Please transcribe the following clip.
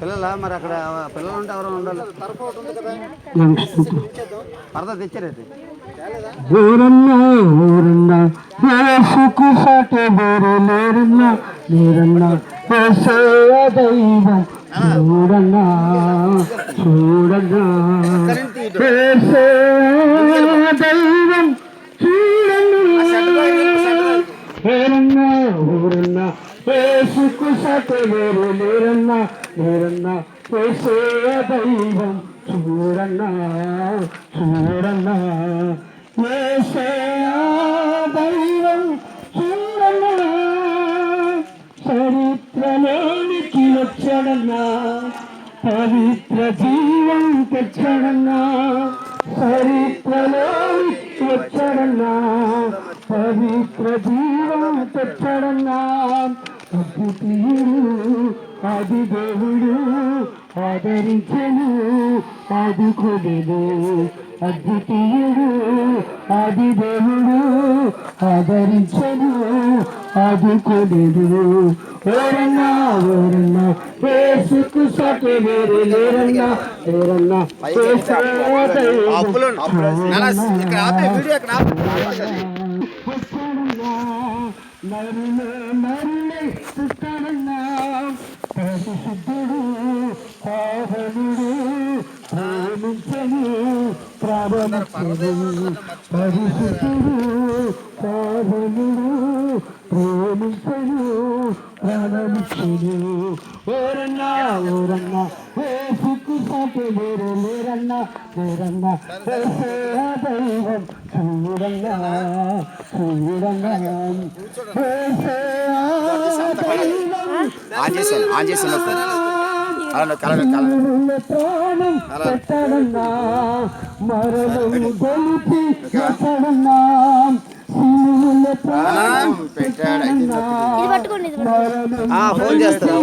పిల్లల మరి అక్కడ పిల్లలు ఉంటే ఎవరైనా ఉండాలి. పరదా తెచ్చారైతే ఊరన్నా ఊరన్నా యేసుకు సాటి వేరే లేరన్నా లేరన్నా యేసయ్య దైవం చూడన్నా చూడన్నా యేసయ్య దైవం చూడన్నా ఊరన్నా ఊరన్నా యేసుకు సాటి వేరే లేరన్నా లేరన్నా యేసయ్య దైవం చూడన్నా చూడన్నా యేసయ్య దైవం చూడన్నా చరిత్రలోనికి వచ్చాడన్నా పవిత్ర జీవం తెచ్చాడన్నా చరిత్రలోనికి వచ్చాడన్నా పవిత్ర జీవం తెచ్చాడన్నా అద్వితీయుడు ఆది దేవుడు ఆదరించెను ఆదుకొనెను అద్వితీయుడు ఆది దేవుడు ఆదరించెను ఆదుకొనెను ఓరన్నా ఓరన్నా యేసుకు సాటి వేరే లేరన్నా లేరన్నా నరులే నరులే సుస్తాడన్నా పరిశుద్ధుడు పావనుడు ప్రేమించను ప్రారంభించను పరిశుద్ధుడు పావనుడు ప్రేమించను ప్రారంభించను ఓరన్నా ఓరన్నా యేసుకు సాటి వేరే లేరన్నా లేరన్నా యేసయ్య దైవం చూడన్నా చూడన్నా మరణం గొలిపి పెట్టడన్నా ఫోన్ చేస్తాను.